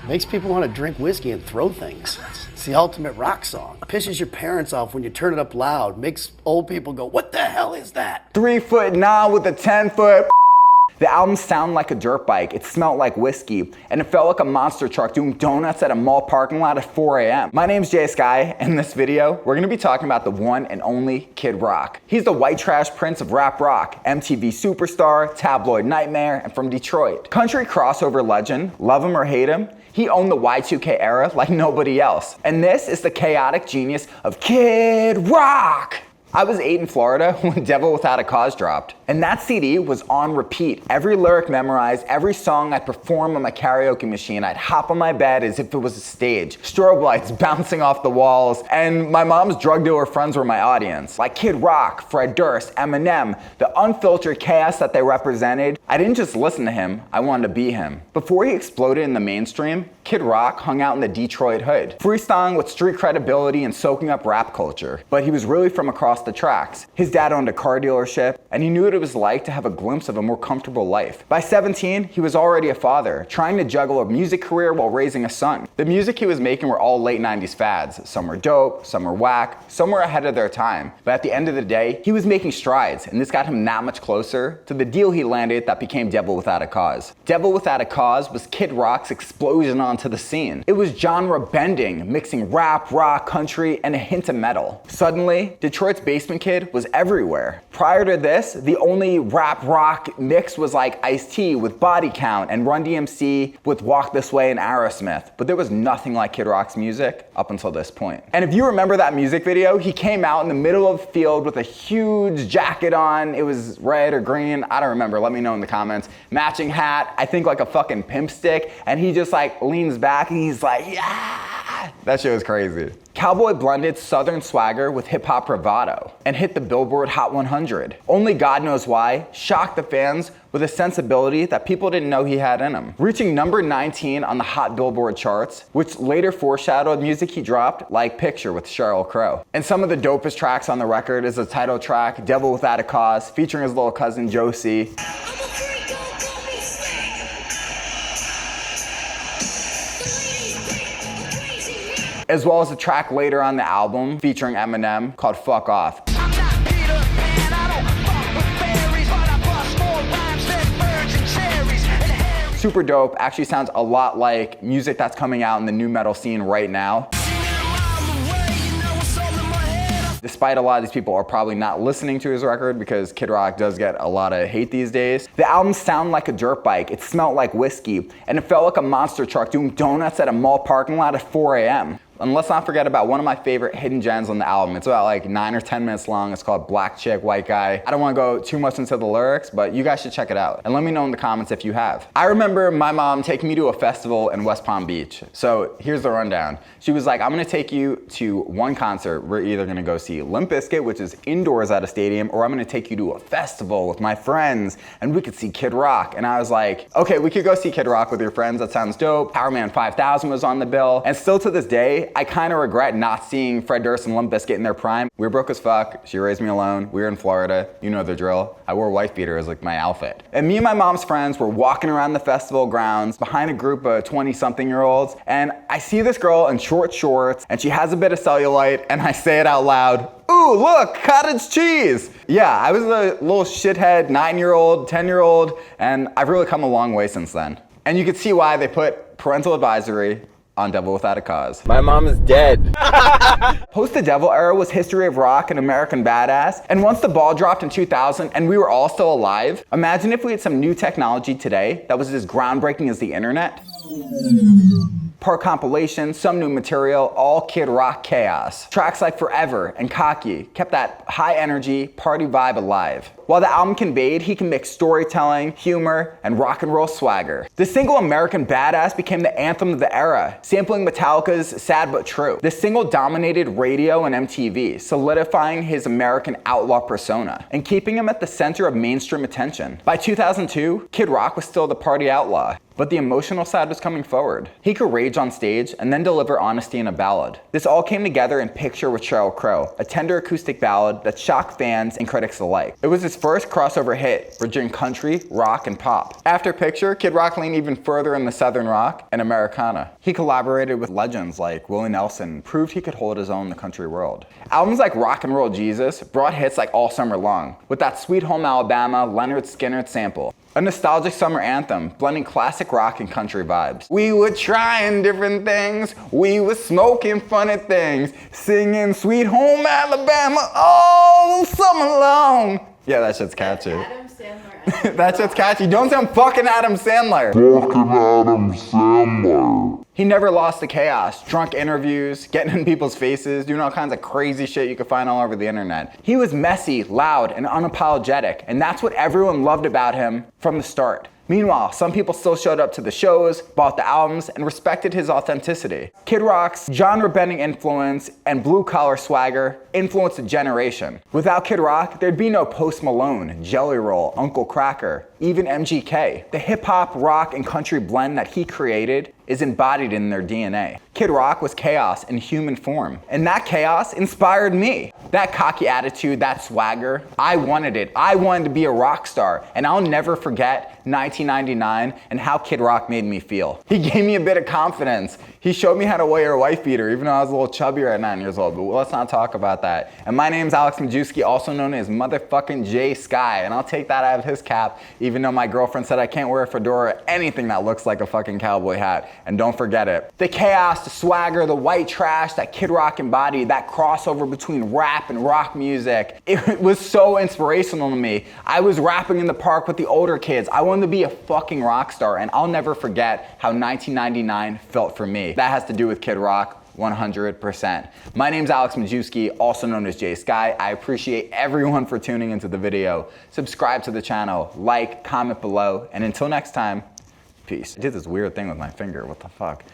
Makes people want to drink whiskey and throw things. It's the ultimate rock song. Pisses your parents off when you turn it up loud. Makes old people go, what the hell is that? 3'9" with a 10-foot. The album sounded like a dirt bike, it smelled like whiskey, and it felt like a monster truck doing donuts at a mall parking lot at 4 a.m. My name's JSky, and in this video, we're gonna be talking about the one and only Kid Rock. He's the white trash prince of rap rock, MTV superstar, tabloid nightmare, and from Detroit. Country crossover legend, love him or hate him, he owned the Y2K era like nobody else. And this is the chaotic genius of Kid Rock. I was 8 in Florida when Devil Without a Cause dropped, and that CD was on repeat. Every lyric memorized, every song I'd perform on my karaoke machine. I'd hop on my bed as if it was a stage. Strobe lights bouncing off the walls, and my mom's drug dealer friends were my audience. Like Kid Rock, Fred Durst, Eminem, the unfiltered chaos that they represented. I didn't just listen to him, I wanted to be him. Before he exploded in the mainstream, Kid Rock hung out in the Detroit hood, freestyling with street credibility and soaking up rap culture. But he was really from across the tracks. His dad owned a car dealership, and he knew what it was like to have a glimpse of a more comfortable life. By 17, he was already a father, trying to juggle a music career while raising a son. The music he was making were all late 90s fads. Some were dope, some were whack, some were ahead of their time. But at the end of the day, he was making strides, and this got him that much closer to the deal he landed that became Devil Without a Cause. Devil Without a Cause was Kid Rock's explosion onto the scene. It was genre bending, mixing rap, rock, country, and a hint of metal. Suddenly, Detroit's basement kid was everywhere. Prior to this, the only rap rock mix was like Ice-T with Body Count and Run DMC with Walk This Way and Aerosmith. But there was nothing like Kid Rock's music up until this point. And if you remember that music video, he came out in the middle of the field with a huge jacket on. It was red or green, I don't remember, let me know in the comments. Matching hat, I think like a fucking pimp stick, and he just like leans back and he's like, yeah! That shit was crazy. Cowboy blended southern swagger with hip-hop bravado and hit the Billboard Hot 100. Only God knows why, shocked the fans with a sensibility that people didn't know he had in him. Reaching number 19 on the Hot Billboard charts, which later foreshadowed music he dropped like Picture with Sheryl Crow. And some of the dopest tracks on the record is the title track, Devil Without a Cause, featuring his little cousin Josie. As well as a track later on the album featuring Eminem called Fuck Off. I'm not Peter Pan, I don't fuck with fairies, but I bust more rhymes than birds and cherries. Super dope, actually sounds a lot like music that's coming out in the new metal scene right now. Despite a lot of these people are probably not listening to his record because Kid Rock does get a lot of hate these days. The album sounded like a dirt bike, it smelled like whiskey, and it felt like a monster truck doing donuts at a mall parking lot at 4 a.m. And let's not forget about one of my favorite hidden gems on the album. It's about like 9 or 10 minutes long. It's called Black Chick, White Guy. I don't want to go too much into the lyrics, but you guys should check it out. And let me know in the comments if you have. I remember my mom taking me to a festival in West Palm Beach. So here's the rundown. She was like, I'm gonna take you to one concert. We're either gonna go see Limp Bizkit, which is indoors at a stadium, or I'm gonna take you to a festival with my friends and we could see Kid Rock. And I was like, okay, we could go see Kid Rock with your friends. That sounds dope. Power Man 5000 was on the bill. And still to this day, I kind of regret not seeing Fred Durst and Limp Bizkit in their prime. We were broke as fuck. She raised me alone. We were in Florida. You know the drill. I wore wife beater as like my outfit. And me and my mom's friends were walking around the festival grounds behind a group of 20-something-year-olds. And I see this girl in short shorts and she has a bit of cellulite and I say it out loud. Ooh, look, cottage cheese. Yeah, I was a little shithead 9-year-old, 10-year-old, and I've really come a long way since then. And you can see why they put parental advisory on Devil Without a Cause. My mom is dead. Post the Devil era was history of rock and American badass. And once the ball dropped in 2000 and we were all still alive, imagine if we had some new technology today that was as groundbreaking as the internet. Part compilation, some new material, all Kid Rock chaos. Tracks like Forever and Cocky kept that high energy, party vibe alive. While the album conveyed, he can mix storytelling, humor, and rock and roll swagger. The single American Badass became the anthem of the era, sampling Metallica's Sad But True. The single dominated radio and MTV, solidifying his American outlaw persona and keeping him at the center of mainstream attention. By 2002, Kid Rock was still the party outlaw, but the emotional side was coming forward. He could rage on stage and then deliver honesty in a ballad. This all came together in Picture with Sheryl Crow, a tender acoustic ballad that shocked fans and critics alike. It was his first crossover hit, bridging country, rock, and pop. After Picture, Kid Rock leaned even further in the Southern rock and Americana. He collaborated with legends like Willie Nelson and proved he could hold his own in the country world. Albums like Rock and Roll Jesus brought hits like All Summer Long, with that Sweet Home Alabama Leonard Skinner sample. A nostalgic summer anthem, blending classic rock and country vibes. We were trying different things, we were smoking funny things, singing Sweet Home Alabama all summer long. Yeah, that shit's catchy. Adam Sandler. That shit's catchy. Don't sound fucking Adam Sandler. Fucking Adam Sandler. He never lost the chaos. Drunk interviews, getting in people's faces, doing all kinds of crazy shit you could find all over the internet. He was messy, loud, and unapologetic, and that's what everyone loved about him from the start. Meanwhile, some people still showed up to the shows, bought the albums, and respected his authenticity. Kid Rock's genre-bending influence and blue-collar swagger influenced a generation. Without Kid Rock, there'd be no Post Malone, Jelly Roll, Uncle Kracker, even MGK. The hip-hop, rock, and country blend that he created is embodied in their DNA. Kid Rock was chaos in human form, and that chaos inspired me. That cocky attitude, that swagger, I wanted it. I wanted to be a rock star, and I'll never forget 1999 and how Kid Rock made me feel. He gave me a bit of confidence. He showed me how to wear a wife beater, even though I was a little chubbier at 9 years old, but let's not talk about that. And my name's Alex Majewski, also known as motherfucking J Sky, and I'll take that out of his cap, even though my girlfriend said I can't wear a fedora or anything that looks like a fucking cowboy hat. And don't forget it. The chaos, the swagger, the white trash that Kid Rock embodied, that crossover between rap and rock music, it was so inspirational to me. I was rapping in the park with the older kids. I wanted to be a fucking rock star, and I'll never forget how 1999 felt for me. That has to do with Kid Rock. 100%. My name's Alex Majewski, also known as J Sky. I appreciate everyone for tuning into the video. Subscribe to the channel, like, comment below, and until next time, peace. I did this weird thing with my finger, what the fuck?